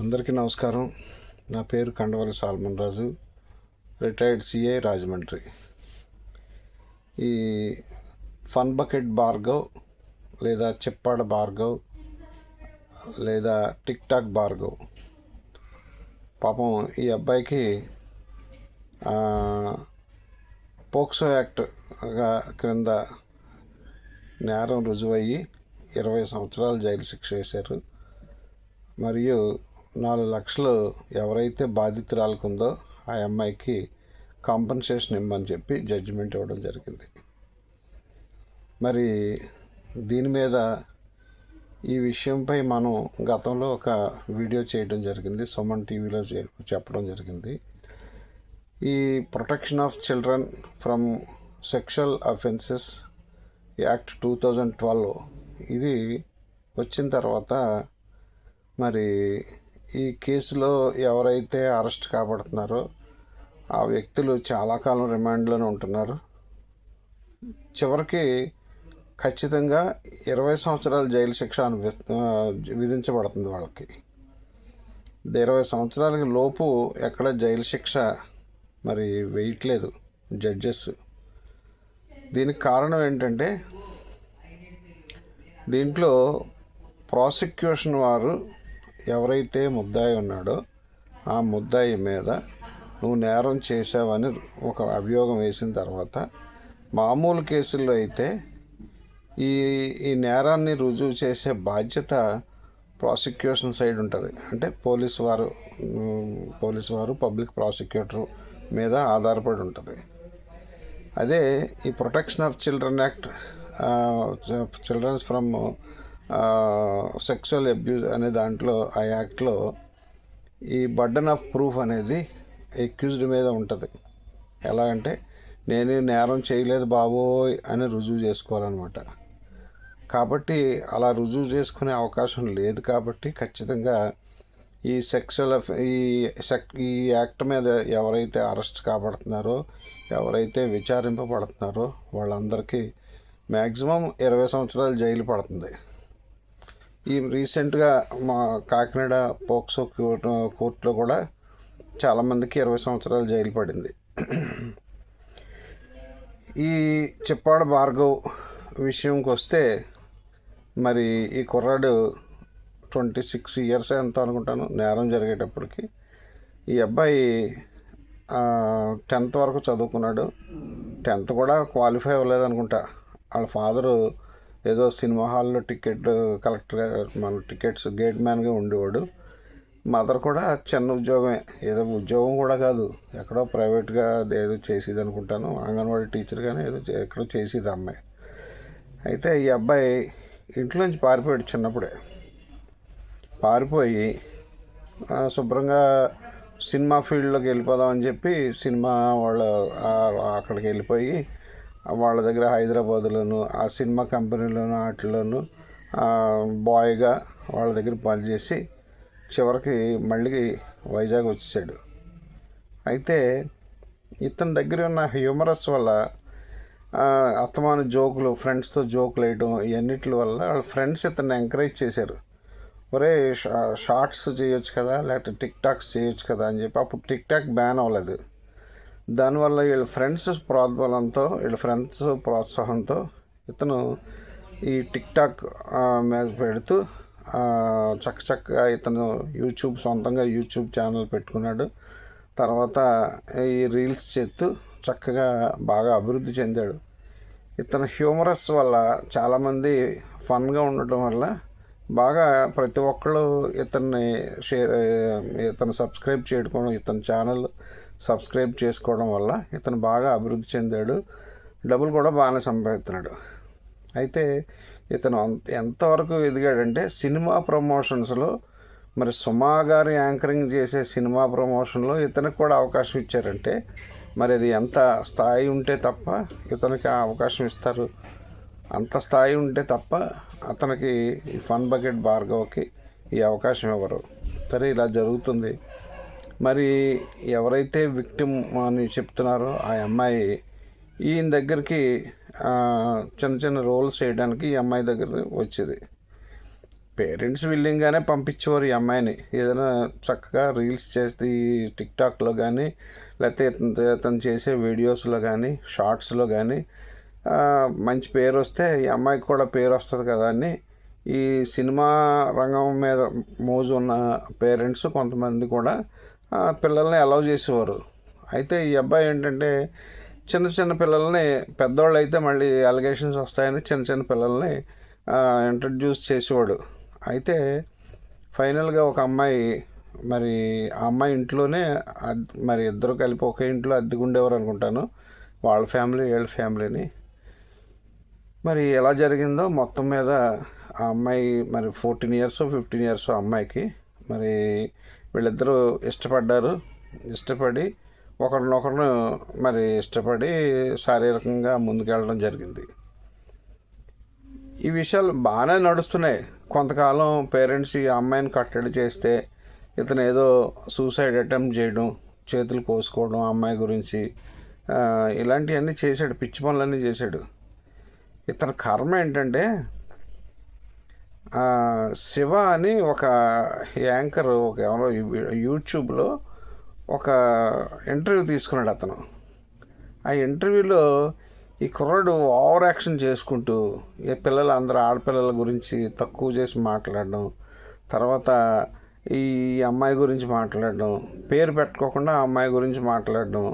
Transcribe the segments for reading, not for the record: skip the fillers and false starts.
అందరికీ నమస్కారం. నా పేరు కండవల్లి సాల్మన్ రాజు, రిటైర్డ్ సిఐ, రాజమండ్రి. ఈ ఫన్ బకెట్ భార్గవ్ లేదా చిప్పాడ భార్గవ్ లేదా టిక్ టాక్ భార్గవ్, పాపం ఈ అబ్బాయికి పోక్సో యాక్ట్ క్రింద నేరం రుజువయ్యి 20 సంవత్సరాలు జైలు శిక్ష వేశారు. మరియు 4 లక్షలు ఎవరైతే బాధితురాలకు ఉందో ఆ అమ్మాయికి కాంపన్సేషన్ ఇమ్మని చెప్పి జడ్జిమెంట్ ఇవ్వడం జరిగింది. మరి దీని మీద ఈ విషయంపై మనం గతంలో ఒక వీడియో చేయడం జరిగింది, సుమన్ టీవీలో చెప్పడం జరిగింది. ఈ protection of children from sexual offences act 2012 ఇది వచ్చిన తర్వాత మరి ఈ కేసులో ఎవరైతే అరెస్ట్ కాబడుతున్నారో ఆ వ్యక్తులు చాలా కాలం రిమాండ్లోనే ఉంటున్నారు. చివరికి ఖచ్చితంగా 20 సంవత్సరాల జైలు శిక్ష విధించబడుతుంది వాళ్ళకి. 20 సంవత్సరాలకి లోపు ఎక్కడ జైలు శిక్ష మరి వేయట్లేదు జడ్జెస్. దీనికి కారణం ఏంటంటే, దీంట్లో ప్రాసిక్యూషన్ వారు ఎవరైతే ముద్దాయి ఉన్నాడో ఆ ముద్దాయి మీద నువ్వు నేరం చేసావని ఒక అభియోగం వేసిన తర్వాత, మామూలు కేసుల్లో అయితే ఈ నేరాన్ని రుజువు చేసే బాధ్యత ప్రాసిక్యూషన్ సైడ్ ఉంటుంది. అంటే పోలీసు వారు పబ్లిక్ ప్రాసిక్యూటర్ మీద ఆధారపడి ఉంటుంది. అదే ఈ protection of children act, children's from sexual abuse అనే దాంట్లో, ఆ యాక్ట్లో ఈ బర్డన్ ఆఫ్ ప్రూఫ్ అనేది అక్యూజ్డ్ మీద ఉంటుంది. ఎలా అంటే, నేను నేరం చేయలేదు బాబోయ్ అని రుజువు చేసుకోవాలన్నమాట. కాబట్టి అలా రుజువు చేసుకునే అవకాశం లేదు. కాబట్టి ఖచ్చితంగా ఈ ఈ యాక్ట్ మీద ఎవరైతే అరెస్ట్ కాబడుతున్నారో, ఎవరైతే విచారింపబడుతున్నారో వాళ్ళందరికీ మ్యాక్సిమం 20 సంవత్సరాలు జైలు పడుతుంది. ఈ రీసెంట్గా మా కాకినాడ పోక్సో కోర్టులో కూడా చాలామందికి 20 సంవత్సరాలు జైలు పడింది. ఈ చిప్పాడ భార్గవ్ విషయంకి వస్తే, మరి ఈ కుర్రాడు 26 ఇయర్స్ ఎంత అనుకుంటాను నేరం జరిగేటప్పటికి. ఈ అబ్బాయి 10th వరకు చదువుకున్నాడు. 10th కూడా క్వాలిఫై అవ్వలేదు అనుకుంటా. వాళ్ళ ఫాదరు ఏదో సినిమా హాల్లో టికెట్ కలెక్టర్గా, మన టికెట్స్ గేట్ మ్యాన్గా ఉండేవాడు. మదర్ కూడా చిన్న ఉద్యోగమే, ఏదో ఉద్యోగం కూడా కాదు, ఎక్కడో ప్రైవేట్గా ఏదో చేసేది అనుకుంటాను, అంగన్వాడీ టీచర్ కానీ ఏదో ఎక్కడో చేసేది అమ్మాయి. అయితే ఈ అబ్బాయి ఇంట్లోంచి పారిపోయాడు చిన్నప్పుడే. పారిపోయి శుభ్రంగా సినిమా ఫీల్డ్లోకి వెళ్ళిపోదామని చెప్పి సినిమా అక్కడికి వెళ్ళిపోయి వాళ్ళ దగ్గర హైదరాబాద్లోను ఆ సినిమా కంపెనీలోను వాటిలోను బాయ్గా వాళ్ళ దగ్గర పనిచేసి చివరికి మళ్ళీ వైజాగ్ వచ్చేసాడు. అయితే ఇతని దగ్గర ఉన్న హ్యూమరస్ వల్ల, అత్తమాన జోకులు, ఫ్రెండ్స్తో జోకులు వేయడం, ఇవన్నిటి వల్ల వాళ్ళ ఫ్రెండ్స్ ఇతన్ని ఎంకరేజ్ చేశారు. ఒరే షార్ట్స్ చేయొచ్చు కదా, లేకపోతే టిక్ టాక్స్ చేయొచ్చు కదా అని చెప్పి. అప్పుడు టిక్ టాక్ బ్యాన్ అవ్వలేదు. దానివల్ల వీళ్ళ ఫ్రెండ్స్ ప్రోత్సాహంతో ఇతను ఈ టిక్ టాక్ మీద పెడుతూ చక్కగా ఇతను సొంతంగా యూట్యూబ్ ఛానల్ పెట్టుకున్నాడు. తర్వాత ఈ రీల్స్ చేస్తూ చక్కగా బాగా అభివృద్ధి చెందాడు. ఇతను హ్యూమరస్ వల్ల, చాలామంది ఫన్గా ఉండటం వల్ల బాగా ప్రతి ఒక్కళ్ళు ఇతను సబ్స్క్రైబ్ చేసుకోవడం, ఇతని ఛానల్ సబ్స్క్రైబ్ చేసుకోవడం వల్ల ఇతను బాగా అభివృద్ధి చెందాడు. డబ్బులు కూడా బాగానే సంపాదిస్తున్నాడు. అయితే ఇతను ఎంతవరకు ఎదిగాడంటే, సినిమా ప్రమోషన్స్లో, మరి సుమా గారు యాంకరింగ్ చేసే సినిమా ప్రమోషన్లో ఇతనికి కూడా అవకాశం ఇచ్చారంటే, మరి అది ఎంత స్థాయి ఉంటే తప్ప ఇతనికి ఆ అవకాశం ఇస్తారు. అంత స్థాయి ఉంటే తప్ప అతనికి ఫన్ బకెట్ భార్గవ్కి ఈ అవకాశం ఇవ్వరు. సరే, ఇలా జరుగుతుంది. మరి ఎవరైతే విక్టిమ్ అని చెప్తున్నారో ఆ అమ్మాయి ఈయన దగ్గరికి చిన్న చిన్న రోల్స్ చేయడానికి ఈ అమ్మాయి దగ్గర వచ్చేది. పేరెంట్స్ విల్లింగ్గానే పంపించేవారు ఈ అమ్మాయిని. ఏదైనా చక్కగా రీల్స్ చేస్తే టిక్టాక్లో కానీ, లేకపోతే ఇతను చేసే వీడియోస్లో కానీ, షార్ట్స్లో కానీ మంచి పేరు వస్తే ఈ అమ్మాయికి కూడా పేరు వస్తుంది కదా అని ఈ సినిమా రంగం మీద మోజు ఉన్న పేరెంట్స్ కొంతమంది కూడా పిల్లల్ని అలౌ చేసేవారు. అయితే ఈ అబ్బాయి ఏంటంటే చిన్న చిన్న పిల్లల్ని, పెద్దవాళ్ళు అయితే మళ్ళీ అలిగేషన్స్ వస్తాయని చిన్న చిన్న పిల్లల్ని ఇంట్రడ్యూస్ చేసేవాడు. అయితే ఫైనల్గా ఒక అమ్మాయి, మరి ఆ అమ్మాయి ఇంట్లోనే మరి ఇద్దరు కలిపి ఒకే ఇంట్లో అద్దెకుండేవారు అనుకుంటాను, వాళ్ళ ఫ్యామిలీ వీళ్ళ ఫ్యామిలీని. మరి ఎలా జరిగిందో మొత్తం మీద ఆ అమ్మాయి మరి 14 years 15 years అమ్మాయికి మరి వీళ్ళిద్దరూ ఇష్టపడి ఒకరినొకరు మరి ఇష్టపడి శారీరకంగా ముందుకెళ్ళడం జరిగింది. ఈ విషయాలు బాగానే నడుస్తున్నాయి. కొంతకాలం పేరెంట్స్ ఈ అమ్మాయిని కట్టడి చేస్తే ఇతను ఏదో సూసైడ్ అటెంప్ట్ చేయడం, చేతులు కోసుకోవడం అమ్మాయి గురించి, ఇలాంటివన్నీ చేశాడు, పిచ్చి పనులన్నీ చేశాడు. ఇతని కర్మ ఏంటంటే శివ అని ఒక యాంకర్, ఒక ఎవరో యూట్యూబ్లో ఒక ఇంటర్వ్యూ తీసుకున్నాడు అతను. ఆ ఇంటర్వ్యూలో ఈ కుర్రాడు ఓవర్ యాక్షన్ చేసుకుంటూ పిల్లలు అందరూ ఆడపిల్లల గురించి తక్కువ చేసి మాట్లాడడం, తర్వాత ఈ అమ్మాయి గురించి మాట్లాడడం, పేరు పెట్టుకోకుండా ఆ అమ్మాయి గురించి మాట్లాడడం,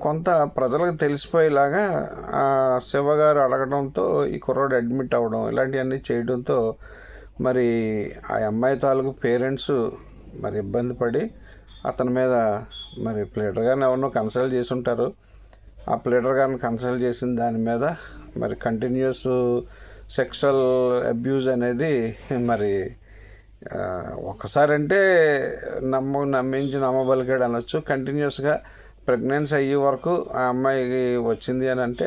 కొంత ప్రజలకు తెలిసిపోయేలాగా శివగారు అడగడంతో ఈ కుర్రాడు అడ్మిట్ అవ్వడం, ఇలాంటివన్నీ చేయడంతో మరి ఆ అమ్మాయి తాలూకు పేరెంట్స్ మరి ఇబ్బంది పడి అతని మీద మరి ప్లేడర్ గారిని ఎవరినో కన్సల్ట్ చేసి ఉంటారు. ఆ ప్లేడర్ గారిని కన్సల్ట్ చేసిన దాని మీద మరి కంటిన్యూస్ సెక్షువల్ అబ్యూజ్ అనేది మరి ఒకసారి అంటే నమ్మించి నమ్మబలికాడు అనొచ్చు. కంటిన్యూస్గా ప్రెగ్నెన్సీ అయ్యే వరకు ఆ అమ్మాయికి వచ్చింది అని అంటే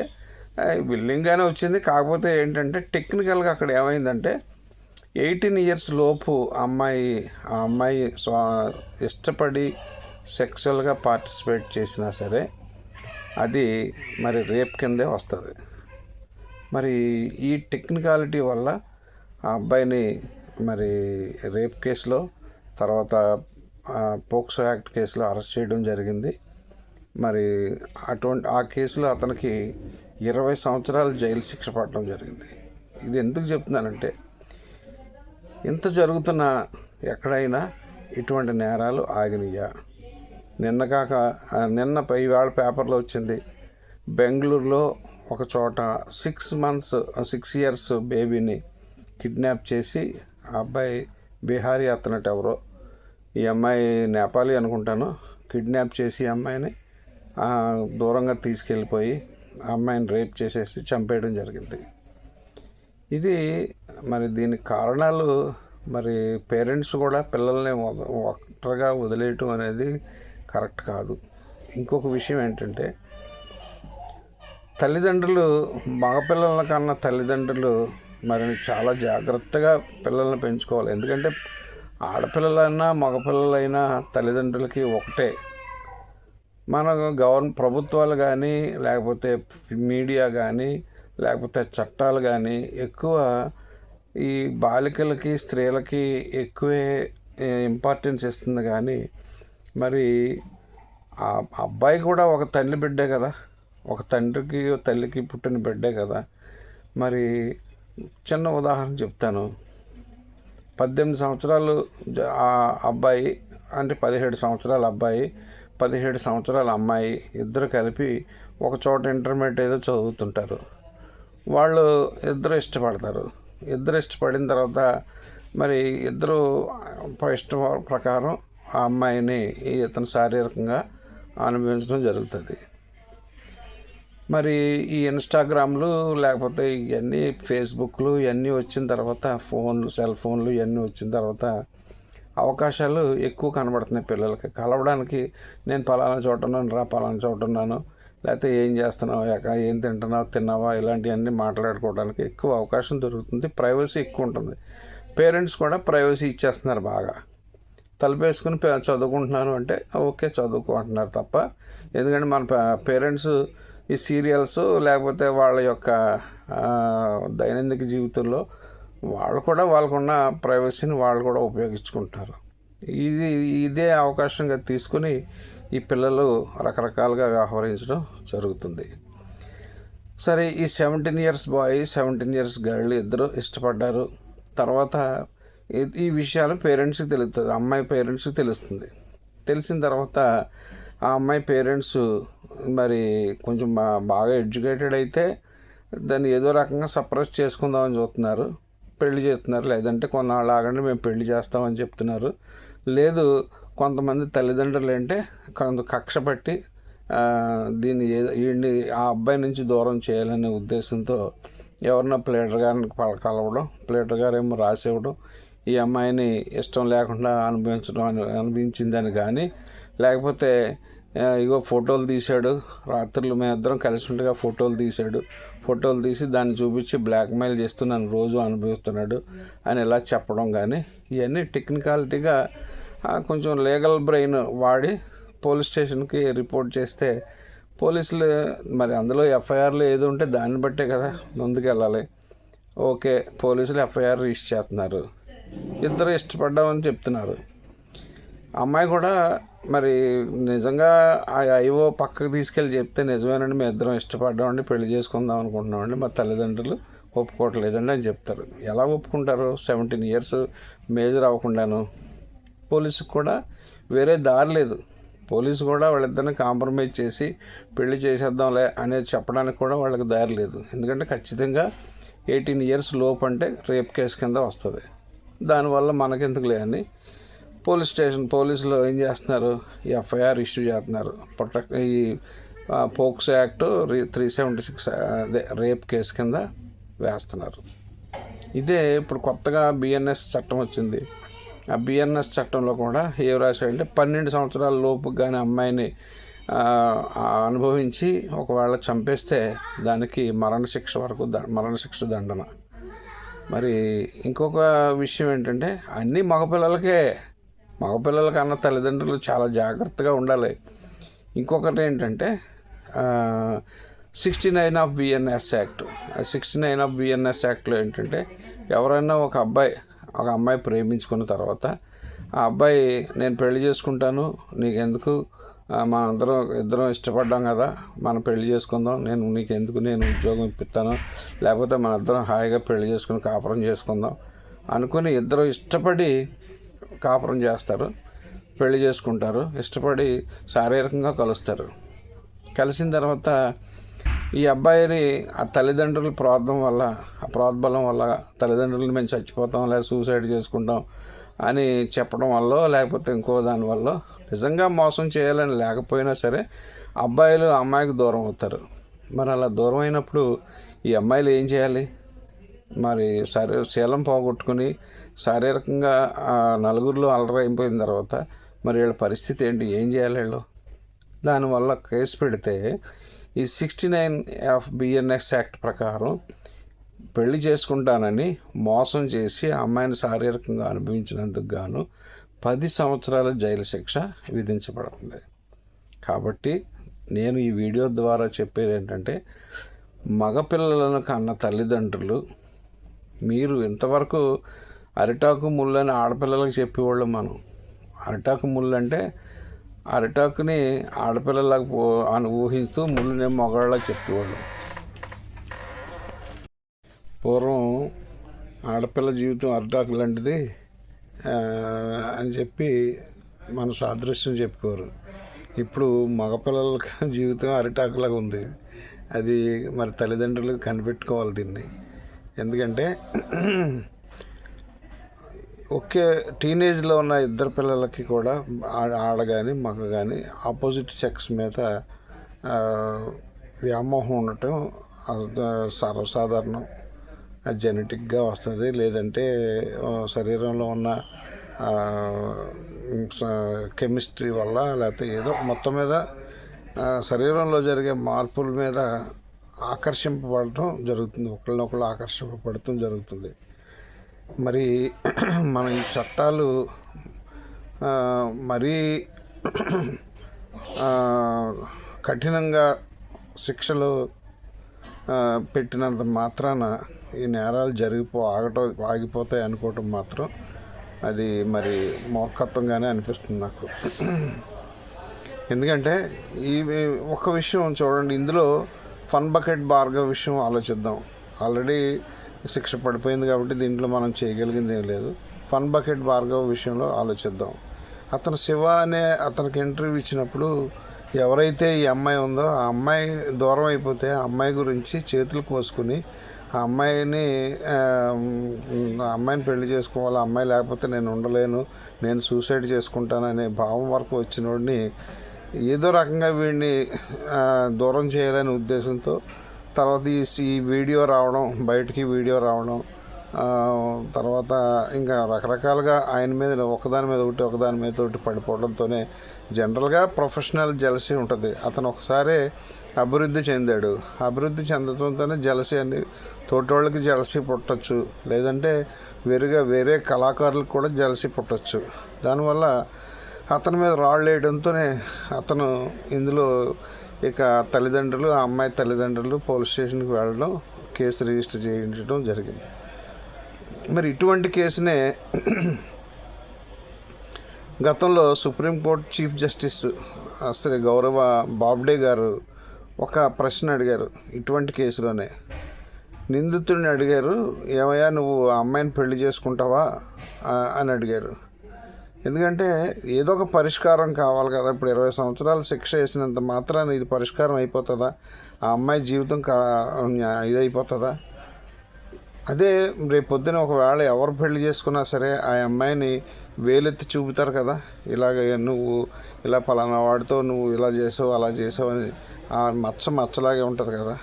విల్లింగ్గానే వచ్చింది. కాకపోతే ఏంటంటే టెక్నికల్గా అక్కడ ఏమైందంటే 18 years లోపు ఆ అమ్మాయి ఇష్టపడి సెక్సువల్గా పార్టిసిపేట్ చేసినా సరే అది మరి రేప్ కిందే వస్తుంది. మరి ఈ టెక్నికాలిటీ వల్ల ఆ అబ్బాయిని మరి రేప్ కేసులో, తర్వాత పోక్సో యాక్ట్ కేసులో అరెస్ట్ చేయడం జరిగింది. మరి ఆ కేసులో అతనికి 20 సంవత్సరాలు జైలు శిక్ష పడడం జరిగింది. ఇది ఎందుకు చెప్తున్నానంటే ఇంత జరుగుతున్న ఎక్కడైనా ఇటువంటి నేరాలు ఆగినాయా? నిన్న ఇవాళ పేపర్లో వచ్చింది, బెంగళూరులో ఒక చోట 6 years బేబీని కిడ్నాప్ చేసి ఆ అబ్బాయి బీహారీ అతనట్టు ఎవరో, ఈ అమ్మాయి నేపాలీ అనుకుంటాను, కిడ్నాప్ చేసి అమ్మాయిని దూరంగా తీసుకెళ్ళిపోయి ఆ అమ్మాయిని రేప్ చేసేసి చంపేయడం జరిగింది. ఇది మరి దీనికి కారణాలు మరి పేరెంట్స్ కూడా పిల్లల్ని ఒంటరిగా వదిలేయటం అనేది కరెక్ట్ కాదు. ఇంకొక విషయం ఏంటంటే తల్లిదండ్రులు, మగపిల్లల కన్నా తల్లిదండ్రులు మరి చాలా జాగ్రత్తగా పిల్లల్ని పెంచుకోవాలి. ఎందుకంటే ఆడపిల్లలైనా మగపిల్లలైనా తల్లిదండ్రులకి ఒకటే. మన ప్రభుత్వాలు కానీ, లేకపోతే మీడియా కానీ, లేకపోతే చట్టాలు కానీ ఎక్కువ ఈ బాలికలకి, స్త్రీలకి ఎక్కువే ఇంపార్టెన్స్ ఇస్తుంది. కానీ మరి ఆ అబ్బాయి కూడా ఒక తల్లి బిడ్డే కదా, ఒక తండ్రికి తల్లికి పుట్టిన బిడ్డే కదా. మరి చిన్న ఉదాహరణ చెప్తాను. 18 సంవత్సరాలు ఆ అబ్బాయి, అంటే 17 సంవత్సరాల అబ్బాయి, 17 సంవత్సరాల అమ్మాయి ఇద్దరు కలిపి ఒక చోట ఇంటర్మీడియట్ ఏదో చదువుతుంటారు. వాళ్ళు ఇద్దరు ఇష్టపడతారు. ఇష్టపడిన తర్వాత మరి ఇద్దరు ఇష్టం ప్రకారం ఆ అమ్మాయిని ఇతను శారీరకంగా అనుభవించడం జరుగుతుంది. మరి ఈ ఇన్స్టాగ్రామ్లు, లేకపోతే ఇవన్నీ ఫేస్బుక్లు ఇవన్నీ వచ్చిన తర్వాత, సెల్ ఫోన్లు ఇవన్నీ వచ్చిన తర్వాత అవకాశాలు ఎక్కువ కనబడుతున్నాయి పిల్లలకి కలవడానికి. నేను పలానా చోట ఉన్నాను, పలానా చోట ఉన్నాను, లేకపోతే ఏం చేస్తున్నావు, ఏం తింటున్నావు, తిన్నావా, ఇలాంటివన్నీ మాట్లాడుకోవడానికి ఎక్కువ అవకాశం దొరుకుతుంది. ప్రైవసీ ఎక్కువ ఉంటుంది. పేరెంట్స్ కూడా ప్రైవసీ ఇచ్చేస్తున్నారు బాగా. తలుపేసుకుని చదువుకుంటున్నాను అంటే ఓకే చదువుకో అంటున్నారు తప్ప, ఎందుకంటే మన పేరెంట్స్ ఈ సీరియల్స్, లేకపోతే వాళ్ళ యొక్క దైనందిక జీవితంలో వాళ్ళు కూడా వాళ్ళకున్న ప్రైవసీని వాళ్ళు కూడా ఉపయోగించుకుంటున్నారు. ఇదే అవకాశంగా తీసుకుని ఈ పిల్లలు రకరకాలుగా వ్యవహరించడం జరుగుతుంది. సరే, ఈ 17 ఇయర్స్ బాయ్ 17 ఇయర్స్ గర్ల్ ఇద్దరు ఇష్టపడ్డారు. తర్వాత ఈ విషయాలు పేరెంట్స్కి తెలుస్తుంది, అమ్మాయి పేరెంట్స్కి తెలుస్తుంది. తెలిసిన తర్వాత ఆ అమ్మాయి పేరెంట్స్ మరి కొంచెం బాగా ఎడ్యుకేటెడ్ అయితే దాన్ని ఏదో రకంగా సప్రెస్ చేసుకుందామని చూస్తున్నారు, పెళ్లి చేస్తున్నారు. లేదంటే కొన్నాళ్ళు ఆగండి మేము పెళ్లి చేస్తామని చెప్తున్నారు. లేదు, కొంతమంది తల్లిదండ్రులు అంటే కొంత కక్ష పట్టి వీడిని ఆ అబ్బాయి నుంచి దూరం చేయాలనే ఉద్దేశంతో ఎవరన్నా ప్లేటర్ గారిని కలవడం, ప్లేటర్ గారు ఏమో రాసివ్వడం, ఈ అమ్మాయిని ఇష్టం లేకుండా అనిపించిందని కానీ, లేకపోతే ఇగో ఫోటోలు తీశాడు, రాత్రులు మేమిద్దరం కలిసి ఉండగా ఫోటోలు తీసి దాన్ని చూపించి బ్లాక్మెయిల్ చేస్తూ నన్ను రోజు అనుభవిస్తున్నాడు అని ఇలా చెప్పడం కానీ, ఇవన్నీ టెక్నికాలిటీగా కొంచెం లీగల్ బ్రెయిన్ వాడి పోలీస్ స్టేషన్కి రిపోర్ట్ చేస్తే పోలీసులు మరి అందులో ఎఫ్ఐఆర్లు ఏది ఉంటే దాన్ని బట్టే కదా ముందుకు వెళ్ళాలి. ఓకే, పోలీసులు ఎఫ్ఐఆర్ రిజిస్టర్ చేస్తున్నారు, ఇద్దరు ఇష్టపడ్డామని చెప్తున్నారు. అమ్మాయి కూడా మరి నిజంగా ఐఓ పక్కకు తీసుకెళ్ళి చెప్తే నిజమేనండి మేము ఇద్దరం ఇష్టపడ్డామండి, పెళ్లి చేసుకుందాం అనుకుంటున్నామండి, మా తల్లిదండ్రులు ఒప్పుకోవట్లేదండి అని చెప్తారు. ఎలా ఒప్పుకుంటారు? 17 ఇయర్స్ మేజర్ అవ్వకుండాను. పోలీసుకు కూడా వేరే దారి లేదు. పోలీసు కూడా వాళ్ళిద్దరిని కాంప్రమైజ్ చేసి పెళ్లి చేసేద్దాంలే అనేది చెప్పడానికి కూడా వాళ్ళకి దారి లేదు. ఎందుకంటే ఖచ్చితంగా 18 ఇయర్స్ లోపు అంటే రేప్ కేసు కింద వస్తుంది. దానివల్ల మనకెందుకులే అని పోలీసులు ఏం చేస్తున్నారు? ఈ ఎఫ్ఐఆర్ ఇష్యూ చేస్తున్నారు. ఈ పోక్సో యాక్ట్ 376 అదే రేప్ కేసు కింద వేస్తున్నారు. ఇదే ఇప్పుడు కొత్తగా బిఎన్ఎస్ చట్టం వచ్చింది. ఆ బిఎన్ఎస్ చట్టంలో కూడా ఏం రాశాడంటే 12 సంవత్సరాల లోపు కానీ అమ్మాయిని అనుభవించి ఒకవేళ చంపేస్తే దానికి మరణశిక్ష దండన. మరి ఇంకొక విషయం ఏంటంటే అన్నీ మగపిల్లలకి అన్న తల్లిదండ్రులు చాలా జాగ్రత్తగా ఉండాలి. ఇంకొకటి ఏంటంటే 69 of BNS act. 69 of BNS యాక్ట్లో ఏంటంటే ఎవరైనా ఒక అమ్మాయి ప్రేమించుకున్న తర్వాత ఆ అబ్బాయి నేను పెళ్లి చేసుకుంటాను, నీకెందుకు, ఇద్దరం ఇష్టపడ్డాం కదా, మనం పెళ్లి చేసుకుందాం, నేను ఉద్యోగం ఇప్పిస్తాను, లేకపోతే మన ఇద్దరం హాయిగా పెళ్లి చేసుకుని కాపురం చేసుకుందాం అనుకుని ఇద్దరు ఇష్టపడి కాపురం చేస్తారు, పెళ్లి చేసుకుంటారు, ఇష్టపడి శారీరకంగా కలుస్తారు. కలిసిన తర్వాత ఈ అబ్బాయిని ఆ తల్లిదండ్రుల ప్రోద్బలం వల్ల తల్లిదండ్రులను మేము చచ్చిపోతాం లేదా సూసైడ్ చేసుకుంటాం అని చెప్పడం వల్ల, లేకపోతే ఇంకో దానివల్ల నిజంగా మోసం చేయాలని లేకపోయినా సరే అబ్బాయిలు అమ్మాయికి దూరం అవుతారు. మరి అలా దూరం అయినప్పుడు ఈ అమ్మాయిలు ఏం చేయాలి? మరి శీలం పోగొట్టుకుని శారీరకంగా నలుగురిలో అలరైపోయిన తర్వాత మరి వీళ్ళ పరిస్థితి ఏంటి? ఏం చేయాలి వీళ్ళు? దానివల్ల కేసు పెడితే ఈ 69 ఆఫ్ బిఎన్ఎస్ యాక్ట్ ప్రకారం పెళ్లి చేసుకుంటానని మోసం చేసి అమ్మాయిని శారీరకంగా అనుభవించినందుకు గాను 10 సంవత్సరాల జైలు శిక్ష విధించబడుతుంది. కాబట్టి నేను ఈ వీడియో ద్వారా చెప్పేది ఏంటంటే, మగపిల్లలను కన్న తల్లిదండ్రులు, మీరు ఇంతవరకు అరిటాకు ముళ్ళు అని ఆడపిల్లలకు చెప్పేవాళ్ళు. మనం అరిటాకు ముళ్ళు అంటే అరిటాకుని ఆడపిల్లలకు ఊహిస్తూ ముళ్ళునే మగవాళ్ళకి చెప్పేవాళ్ళు. పూర్వం ఆడపిల్ల జీవితం అరిటాకు లాంటిది అని చెప్పి మన సాదృశ్యం చెప్పుకోరు. ఇప్పుడు మగపిల్లల జీవితం అరిటాకులాగా ఉంది. అది మరి తల్లిదండ్రులు కనిపెట్టుకోవాలి దీన్ని. ఎందుకంటే ఒకే టీనేజ్లో ఉన్న ఇద్దరు పిల్లలకి కూడా ఆడ కానీ మగ కానీ ఆపోజిట్ సెక్స్ మీద వ్యామోహం ఉండటం సర్వసాధారణం. అది జెనెటిక్గా వస్తుంది, లేదంటే శరీరంలో ఉన్న కెమిస్ట్రీ వల్ల, లేకపోతే ఏదో మొత్తం మీద శరీరంలో జరిగే మార్పుల మీద ఆకర్షింపబడటం జరుగుతుంది, ఒకళ్ళనొకళ్ళు ఆకర్షింపబడటం జరుగుతుంది. మరి మన ఈ చట్టాలు మరీ కఠినంగా శిక్షలు పెట్టినంత మాత్రాన ఈ నేరాలు ఆగిపోతాయి అనుకోవటం మాత్రం అది మరి మూర్ఖత్వంగానే అనిపిస్తుంది నాకు. ఎందుకంటే ఈ ఒక విషయం చూడండి, ఇందులో ఫన్ బకెట్ భార్గవ్ విషయం ఆలోచిద్దాం. ఆల్రెడీ శిక్ష పడిపోయింది కాబట్టి దీంట్లో మనం చేయగలిగింది ఏం లేదు. ఫన్ బకెట్ భార్గవ్ విషయంలో ఆలోచిద్దాం. అతను శివ అనే అతనికి ఇంటర్వ్యూ ఇచ్చినప్పుడు ఎవరైతే ఈ అమ్మాయి ఉందో ఆ అమ్మాయి దూరం అయిపోతే ఆ అమ్మాయి గురించి చేతులు కోసుకుని ఆ అమ్మాయిని పెళ్లి చేసుకోవాలి, ఆ అమ్మాయి లేకపోతే నేను ఉండలేను, నేను సూసైడ్ చేసుకుంటాననే భావం వరకు వచ్చినోడిని ఏదో రకంగా వీడిని దూరం చేయాలనే ఉద్దేశంతో తర్వాత ఈ వీడియో రావడం, బయటికి వీడియో రావడం, తర్వాత ఇంకా రకరకాలుగా ఆయన మీద ఒకదాని మీద ఒకటి పడిపోవడంతోనే జనరల్గా ప్రొఫెషనల్ జెలసీ ఉంటుంది. అతను ఒకసారి అభివృద్ధి చెందాడు. అభివృద్ధి చెందడంతోనే జెలసీ అని తోటోళ్ళకి జెలసీ పుట్టచ్చు, లేదంటే వేరే కళాకారులకు కూడా జెలసీ పుట్టచ్చు. దానివల్ల అతని మీద రాళ్ళు వేయడంతోనే అతను ఇందులో ఇక తల్లిదండ్రులు, ఆ అమ్మాయి తల్లిదండ్రులు పోలీస్ స్టేషన్కి వెళ్ళడం, కేసు రిజిస్టర్ చేయించడం జరిగింది. మరి ఇటువంటి కేసునే గతంలో సుప్రీంకోర్టు చీఫ్ జస్టిస్ శ్రీ గౌరవ బాబ్డే గారు ఒక ప్రశ్న అడిగారు. ఇటువంటి కేసులోనే నిందితుడిని అడిగారు, ఏమయ్యా నువ్వు ఆ అమ్మాయిని పెళ్లి చేసుకుంటావా అని అడిగారు. ఎందుకంటే ఏదో ఒక పరిష్కారం కావాలి కదా. ఇప్పుడు 20 సంవత్సరాలు శిక్ష వేసినంత మాత్రాన ఇది పరిష్కారం అయిపోతుందా? ఆ అమ్మాయి జీవితం ఇదైపోతుందా? అదే రేపు పొద్దున ఒకవేళ ఎవరు పెళ్లి చేసుకున్నా సరే ఆ అమ్మాయిని వేలెత్తి చూపుతారు కదా, ఇలాగ నువ్వు ఇలా పలానా వాడితో నువ్వు ఇలా చేసావు అలా చేసావు అని ఆ మచ్చలాగే ఉంటుంది కదా.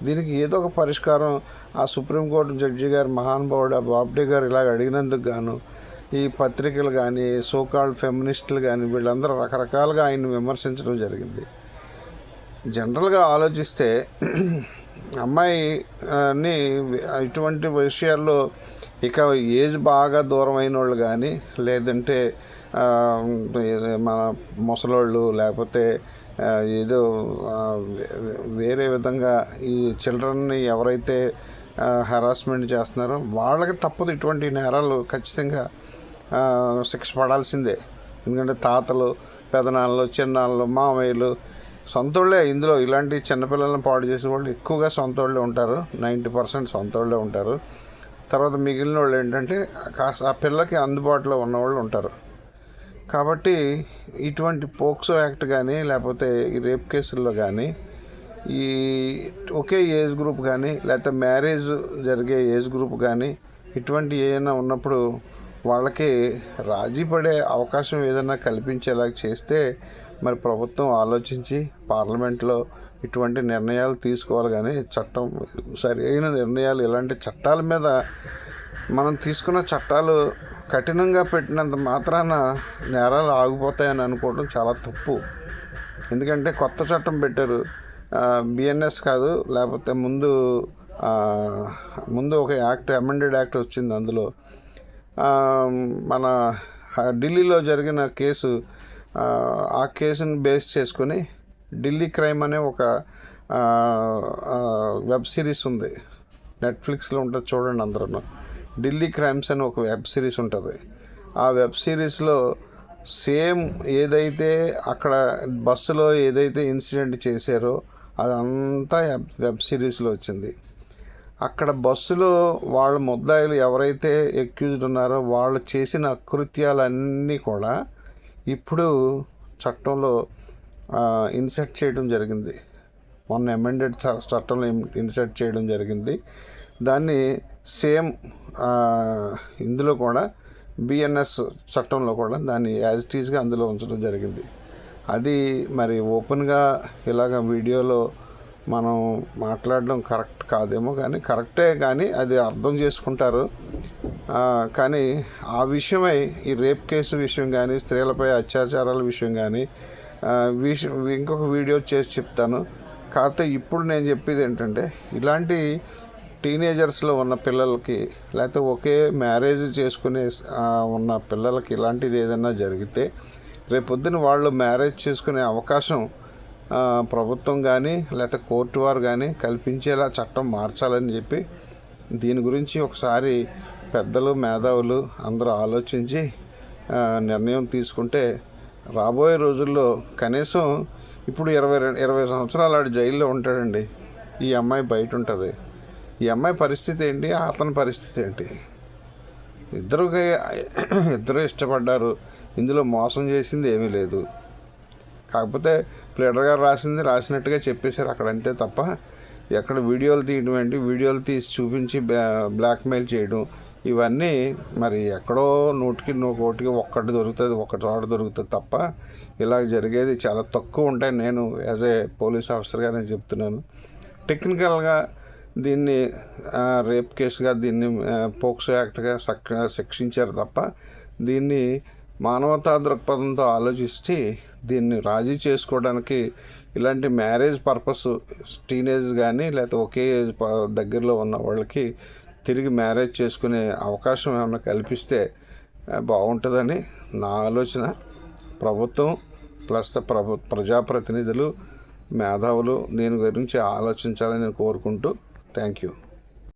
దీనికి ఏదో ఒక పరిష్కారం ఆ సుప్రీంకోర్టు జడ్జి గారు మహానుభావుడు బాబ్డే గారు ఇలాగ అడిగినందుకు గాను ఈ పత్రికలు కానీ సోకాల్డ్ ఫెమినిస్టులు కానీ వీళ్ళందరూ రకరకాలుగా ఆయన్ని విమర్శించడం జరిగింది. జనరల్గా ఆలోచిస్తే అమ్మాయిని ఇటువంటి విషయాల్లో ఇక ఏజ్ బాగా దూరం అయిన వాళ్ళు కానీ, లేదంటే మన ముసలోళ్ళు, లేకపోతే ఏదో వేరే విధంగా ఈ చిల్డ్రన్ని ఎవరైతే హెరాస్మెంట్ చేస్తున్నారో వాళ్ళకి తప్పదు. ఇటువంటి నేరాలు ఖచ్చితంగా శిక్ష పడాల్సిందే. ఎందుకంటే తాతలు, పెదనాన్నలు, చిన్నాన్నలు, మామయ్యలు, సొంతోళ్ళే ఇందులో ఇలాంటి చిన్నపిల్లలను పాడు చేసే వాళ్ళు ఎక్కువగా సొంతోళ్ళే ఉంటారు. 90% సొంతోళ్ళే ఉంటారు. తర్వాత మిగిలిన వాళ్ళు ఏంటంటే కాస్త ఆ పిల్లకి అందుబాటులో ఉన్నవాళ్ళు ఉంటారు. కాబట్టి ఇటువంటి పోక్సో యాక్ట్ కానీ, లేకపోతే ఈ రేప్ కేసుల్లో కానీ, ఈ ఒకే ఏజ్ గ్రూప్ కానీ, లేకపోతే మ్యారేజ్ జరిగే ఏజ్ గ్రూప్ కానీ, ఇటువంటి ఏదైనా ఉన్నప్పుడు వాళ్ళకి రాజీ పడే అవకాశం ఏదైనా కల్పించేలా చేస్తే మరి ప్రభుత్వం ఆలోచించి పార్లమెంట్లో ఇటువంటి నిర్ణయాలు తీసుకోవాలి. కానీ చట్టం సరైన నిర్ణయాలు, ఇలాంటి చట్టాల మీద మనం తీసుకున్న చట్టాలు కఠినంగా పెట్టినంత మాత్రాన నేరాలు ఆగిపోతాయని అనుకోవడం చాలా తప్పు. ఎందుకంటే కొత్త చట్టం పెట్టారు, బిఎన్ఎస్ కాదు, లేకపోతే ముందు ఒక యాక్ట్, అమెండెడ్ యాక్ట్ వచ్చింది. అందులో మన ఢిల్లీలో జరిగిన కేసు, ఆ కేసును బేస్ చేసుకొని ఢిల్లీ క్రైమ్ అనే ఒక వెబ్ సిరీస్ ఉంది, నెట్ఫ్లిక్స్లో ఉంటుంది, చూడండి అందరూ. ఢిల్లీ క్రైమ్స్ అని ఒక వెబ్ సిరీస్ ఉంటుంది. ఆ వెబ్ సిరీస్లో సేమ్ ఏదైతే అక్కడ బస్సులో ఏదైతే ఇన్సిడెంట్ చేశారో అదంతా వెబ్ సిరీస్లో వచ్చింది. అక్కడ బస్సులో వాళ్ళ ముద్దాయిలు ఎవరైతే ఎక్యూజ్డ్ ఉన్నారో వాళ్ళు చేసిన అకృత్యాలన్నీ కూడా ఇప్పుడు చట్టంలో ఇన్సర్ట్ చేయడం జరిగింది. మొన్న అమెండెడ్ చట్టంలో ఇన్సర్ట్ చేయడం జరిగింది. దాన్ని సేమ్ ఇందులో కూడా బిఎన్ఎస్ చట్టంలో కూడా దాన్ని యాజ్ ఇట్ ఈజ్గా అందులో ఉంచడం జరిగింది. అది మరి ఓపెన్గా ఇలాగ వీడియోలో మనం మాట్లాడడం కరెక్ట్ కాదేమో, కానీ కరెక్టే, కానీ అది అర్థం చేసుకుంటారు. కానీ ఆ విషయమై ఈ రేప్ కేసు విషయం కానీ, స్త్రీలపై అత్యాచారాల విషయం కానీ ఇంకొక వీడియో చేసి చెప్తాను. కాకపోతే ఇప్పుడు నేను చెప్పేది ఏంటంటే, ఇలాంటి టీనేజర్స్లో ఉన్న పిల్లలకి, లేకపోతే ఒకే మ్యారేజ్ చేసుకునే ఉన్న పిల్లలకి ఇలాంటిది ఏదైనా జరిగితే రేపొద్దున వాళ్ళు మ్యారేజ్ చేసుకునే అవకాశం ప్రభుత్వం కానీ లేకపోతే కోర్టు వారు కానీ కల్పించేలా చట్టం మార్చాలని చెప్పి దీని గురించి ఒకసారి పెద్దలు మేధావులు అందరూ ఆలోచించి నిర్ణయం తీసుకుంటే రాబోయే రోజుల్లో కనీసం ఇప్పుడు 20 సంవత్సరాలు ఆడు జైల్లో ఉంటాడండి. ఈ అమ్మాయి బయట ఉంటుంది. ఈ అమ్మాయి పరిస్థితి ఏంటి, అతని పరిస్థితి ఏంటి? ఇద్దరు ఇష్టపడ్డారు. ఇందులో మోసం చేసింది ఏమీ లేదు. కాకపోతే ప్లేడర్ గారు రాసినట్టుగా చెప్పేశారు అక్కడ, అంతే తప్ప ఎక్కడ వీడియోలు తీయడం ఏంటి, వీడియోలు తీసి చూపించి బ్లాక్మెయిల్ చేయడం, ఇవన్నీ మరి ఎక్కడో కోటికి ఒక్కటి దొరుకుతుంది, ఒక్క చోట దొరుకుతుంది తప్ప ఇలా జరిగేది చాలా తక్కువ ఉంటాయి. నేను యాజ్ ఏ పోలీస్ ఆఫీసర్గా నేను చెప్తున్నాను. టెక్నికల్గా దీన్ని రేప్ కేసుగా దీన్ని పోక్సో యాక్ట్గా శిక్షించారు తప్ప దీన్ని మానవతా దృక్పథంతో ఆలోచిస్తే దీన్ని రాజీ చేసుకోవడానికి ఇలాంటి మ్యారేజ్ పర్పస్ టీనేజ్ కానీ లేకపోతే ఒకే ఏజ్ దగ్గరలో ఉన్న వాళ్ళకి తిరిగి మ్యారేజ్ చేసుకునే అవకాశం ఏమైనా కల్పిస్తే బాగుంటుందని నా ఆలోచన. ప్రభుత్వం ప్లస్ ప్రజాప్రతినిధులు మేధావులు దీని గురించి ఆలోచించాలని నేను కోరుకుంటూ థ్యాంక్ యూ.